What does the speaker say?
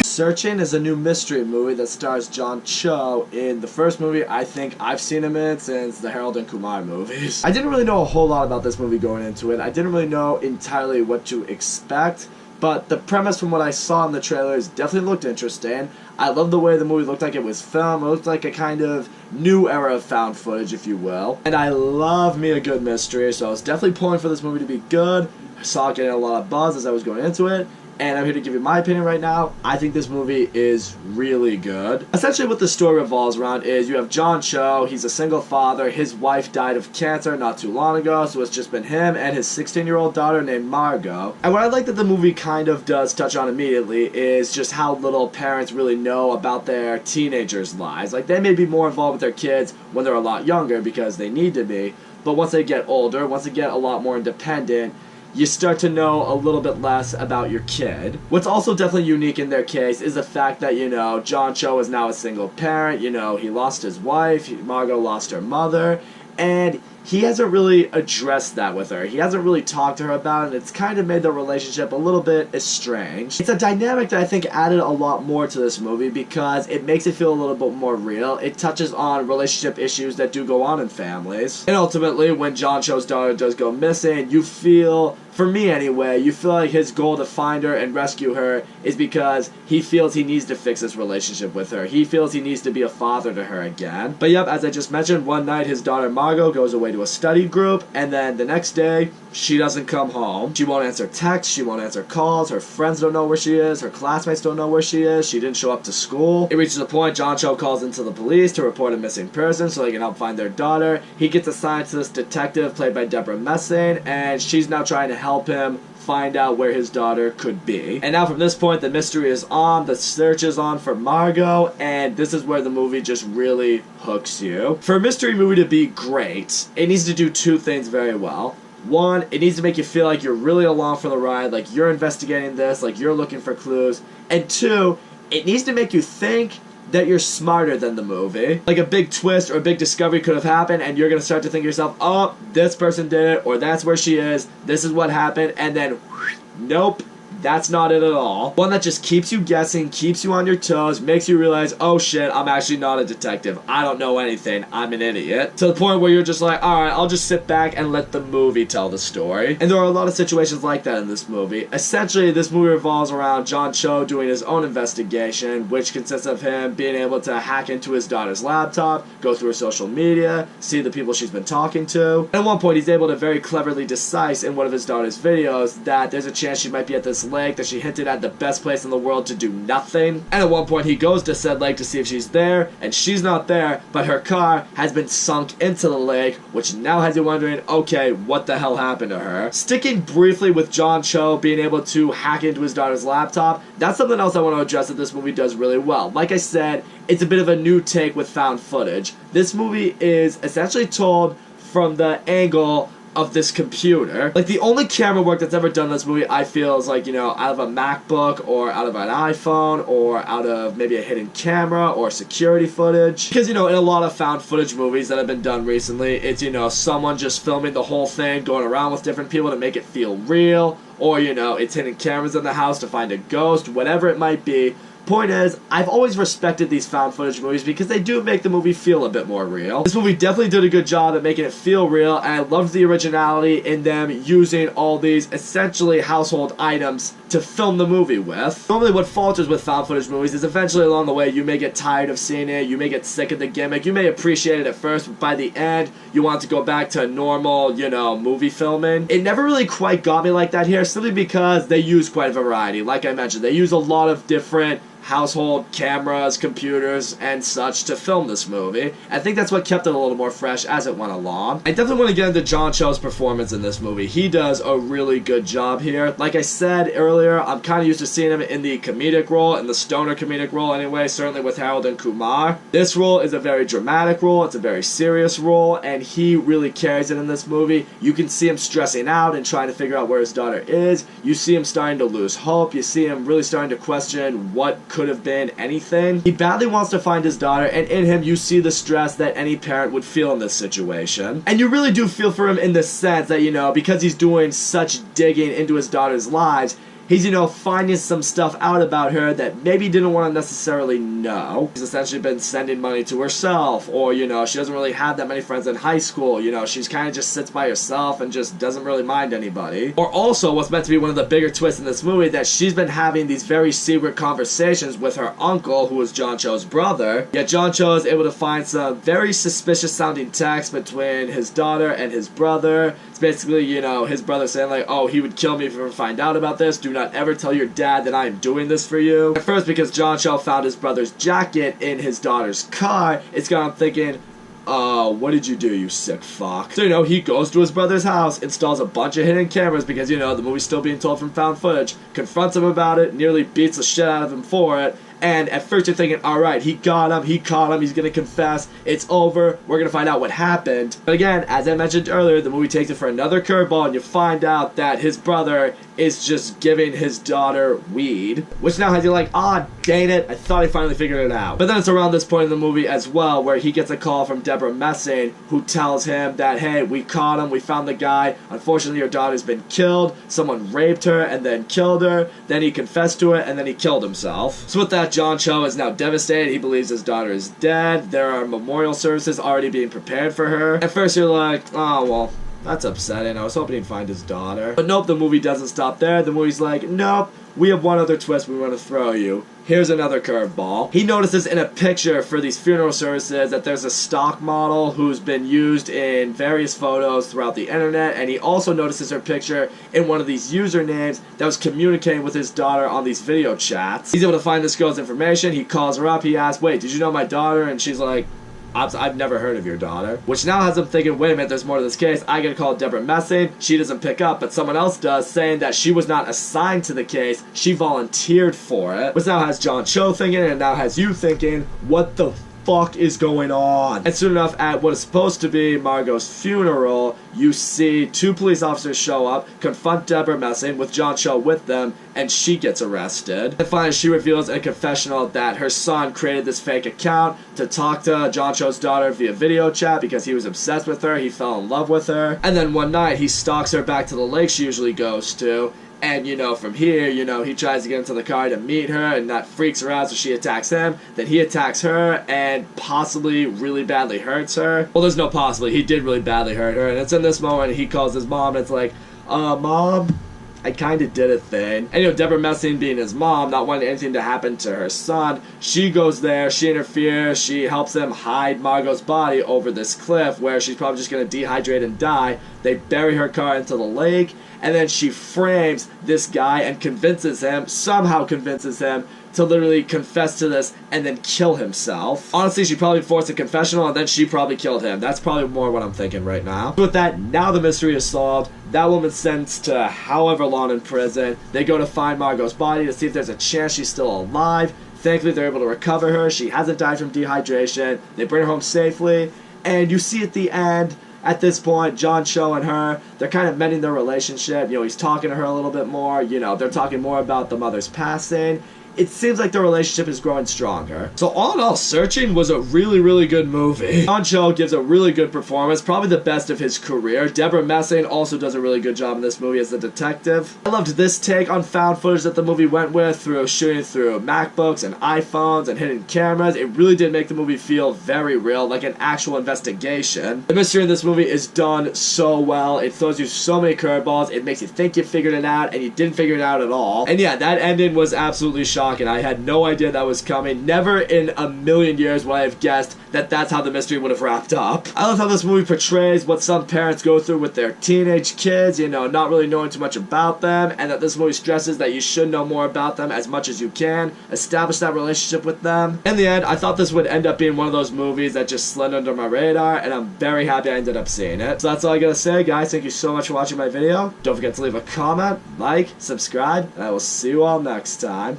Searching is a new mystery movie that stars John Cho. In the first movie, I think I've seen him in since the Harold and Kumar movies. I didn't really know a whole lot about this movie going into it. I didn't really know entirely what to expect, but the premise from what I saw in the trailers definitely looked interesting. I love the way the movie looked like it was filmed. It looked like a kind of new era of found footage, if you will. And I love me a good mystery, so I was definitely pulling for this movie to be good. I saw it getting a lot of buzz as I was going into it. And I'm here to give you my opinion right now. I think this movie is really good. Essentially what the story revolves around is you have John Cho. He's a single father. His wife died of cancer not too long ago, so it's just been him and his 16-year-old daughter named Margot. And what I like that the movie kind of does touch on immediately is just how little parents really know about their teenagers' lives. Like, they may be more involved with their kids when they're a lot younger because they need to be, but once they get older, once they get a lot more independent, you start to know a little bit less about your kid. What's also definitely unique in their case is the fact that, you know, John Cho is now a single parent. You know, he lost his wife, Margot lost her mother, and he hasn't really addressed that with her. He hasn't really talked to her about it, and it's kind of made the relationship a little bit estranged. It's a dynamic that I think added a lot more to this movie because it makes it feel a little bit more real. It touches on relationship issues that do go on in families. And ultimately, when John Cho's daughter does go missing, you feel, for me anyway, you feel like his goal to find her and rescue her is because he feels he needs to fix this relationship with her. He feels he needs to be a father to her again. But yep, as I just mentioned, one night his daughter Margot goes away to a study group, and then the next day, she doesn't come home. She won't answer texts, she won't answer calls, her friends don't know where she is, her classmates don't know where she is, she didn't show up to school. It reaches a point John Cho calls into the police to report a missing person so they can help find their daughter. He gets assigned to this detective played by Deborah Messing, and she's now trying to help him find out where his daughter could be. And now from this point, the mystery is on, the search is on for Margot, and this is where the movie just really hooks you. For a mystery movie to be great, it needs to do two things very well. One, it needs to make you feel like you're really along for the ride, like you're investigating this, like you're looking for clues. And two, it needs to make you think that you're smarter than the movie. Like a big twist or a big discovery could have happened, and you're going to start to think to yourself, oh, this person did it, or that's where she is, this is what happened, and then, nope, that's not it at all. One that just keeps you guessing, keeps you on your toes, makes you realize, oh shit, I'm actually not a detective. I don't know anything. I'm an idiot. To the point where you're just like, alright, I'll just sit back and let the movie tell the story. And there are a lot of situations like that in this movie. Essentially, this movie revolves around John Cho doing his own investigation, which consists of him being able to hack into his daughter's laptop, go through her social media, see the people she's been talking to. And at one point, he's able to very cleverly decide in one of his daughter's videos that there's a chance she might be at this lake that she hinted at the best place in the world to do nothing. And at one point he goes to said lake to see if she's there, and she's not there, but her car has been sunk into the lake, which now has you wondering, okay, what the hell happened to her? Sticking briefly with John Cho being able to hack into his daughter's laptop, that's something else I want to address that this movie does really well. Like I said, it's a bit of a new take with found footage. This movie is essentially told from the angle of this computer. Like, the only camera work that's ever done in this movie, I feel, is like, you know, out of a MacBook or out of an iPhone or out of maybe a hidden camera or security footage. Because, you know, in a lot of found footage movies that have been done recently, it's, you know, someone just filming the whole thing, going around with different people to make it feel real, or, you know, it's hidden cameras in the house to find a ghost, whatever it might be. Point is, I've always respected these found footage movies because they do make the movie feel a bit more real. This movie definitely did a good job at making it feel real, and I loved the originality in them using all these essentially household items to film the movie with. Normally what falters with found footage movies is eventually along the way you may get tired of seeing it, you may get sick of the gimmick, you may appreciate it at first, but by the end you want to go back to normal, you know, movie filming. It never really quite got me like that here, simply because they use quite a variety. Like I mentioned, they use a lot of different household cameras, computers, and such to film this movie. I think that's what kept it a little more fresh as it went along. I definitely want to get into John Cho's performance in this movie. He does a really good job here. Like I said earlier, I'm kind of used to seeing him in the comedic role, in the stoner comedic role anyway, certainly with Harold and Kumar. This role is a very dramatic role, it's a very serious role, and he really carries it in this movie. You can see him stressing out and trying to figure out where his daughter is. You see him starting to lose hope. You see him really starting to question what could have been anything. He badly wants to find his daughter, and in him you see the stress that any parent would feel in this situation. And you really do feel for him in the sense that, you know, because he's doing such digging into his daughter's lives, he's, finding some stuff out about her that maybe he didn't want to necessarily know. She's essentially been sending money to herself, or, she doesn't really have that many friends in high school. She's kind of just sits by herself and just doesn't really mind anybody. Or also, what's meant to be one of the bigger twists in this movie, that she's been having these very secret conversations with her uncle, who is John Cho's brother. Yet John Cho is able to find some very suspicious sounding texts between his daughter and his brother. It's basically, his brother saying like, oh, he would kill me if you ever find out about this. Do not ever tell your dad that I am doing this for you. At first, because John Cho found his brother's jacket in his daughter's car, it's got him thinking, what did you do, you sick fuck? So, he goes to his brother's house, installs a bunch of hidden cameras because, the movie's still being told from found footage, confronts him about it, nearly beats the shit out of him for it, and at first you're thinking, alright, he got him, he caught him, he's gonna confess, it's over, we're gonna find out what happened. But again, as I mentioned earlier, the movie takes it for another curveball, and you find out that his brother is just giving his daughter weed, which now has you like, dang it, I thought I finally figured it out. But then it's around this point in the movie as well where he gets a call from Deborah Messing, who tells him that, hey, we caught him, we found the guy, unfortunately your daughter's been killed, someone raped her and then killed her, then he confessed to it and then he killed himself. So with that, John Cho is now devastated, he believes his daughter is dead, there are memorial services already being prepared for her. At first you're like, oh well, that's upsetting. I was hoping he'd find his daughter. But nope, the movie doesn't stop there. The movie's like, nope, we have one other twist we want to throw you. Here's another curveball. He notices in a picture for these funeral services that there's a stock model who's been used in various photos throughout the internet, and he also notices her picture in one of these usernames that was communicating with his daughter on these video chats. He's able to find this girl's information. He calls her up. He asks, wait, did you know my daughter? And she's like, I've never heard of your daughter. Which now has him thinking, wait a minute, there's more to this case. I gotta call Deborah Messing. She doesn't pick up, but someone else does, saying that she was not assigned to the case. She volunteered for it. Which now has John Cho thinking, and now has you thinking, what the fuck is going on? And soon enough, at what is supposed to be Margot's funeral, you see two police officers show up, confront Deborah Messing with John Cho with them, and she gets arrested. And finally, she reveals in a confessional that her son created this fake account to talk to John Cho's daughter via video chat because he was obsessed with her, he fell in love with her. And then one night, he stalks her back to the lake she usually goes to, and, from here, he tries to get into the car to meet her, and that freaks her out, so she attacks him. Then he attacks her, and possibly really badly hurts her. Well, there's no possibly. He did really badly hurt her, and it's in this moment he calls his mom, and it's like, Mom, I kind of did a thing. And, Deborah Messing being his mom, not wanting anything to happen to her son, she goes there, she interferes, she helps him hide Margot's body over this cliff where she's probably just going to dehydrate and die. They bury her car into the lake, and then she frames this guy and somehow convinces him to literally confess to this and then kill himself. Honestly, she probably forced a confessional and then she probably killed him. That's probably more what I'm thinking right now. With that, now the mystery is solved. That woman's sentenced to however long in prison. They go to find Margot's body to see if there's a chance she's still alive. Thankfully, they're able to recover her. She hasn't died from dehydration. They bring her home safely. And you see at the end, at this point, John Cho and her, they're kind of mending their relationship. He's talking to her a little bit more. They're talking more about the mother's passing. It seems like the relationship is growing stronger. So all in all, Searching was a really, really good movie. John Cho gives a really good performance, probably the best of his career. Deborah Messing also does a really good job in this movie as the detective. I loved this take on found footage that the movie went with, through shooting through MacBooks and iPhones and hidden cameras. It really did make the movie feel very real, like an actual investigation. The mystery in this movie is done so well. It throws you so many curveballs. It makes you think you figured it out, and you didn't figure it out at all. And yeah, that ending was absolutely shocking. And I had no idea that was coming. Never in a million years would I have guessed that that's how the mystery would have wrapped up. I love how this movie portrays what some parents go through with their teenage kids, not really knowing too much about them, and that this movie stresses that you should know more about them as much as you can, establish that relationship with them. In the end, I thought this would end up being one of those movies that just slid under my radar, and I'm very happy I ended up seeing it. So that's all I gotta say, guys. Thank you so much for watching my video. Don't forget to leave a comment, like, subscribe, and I will see you all next time.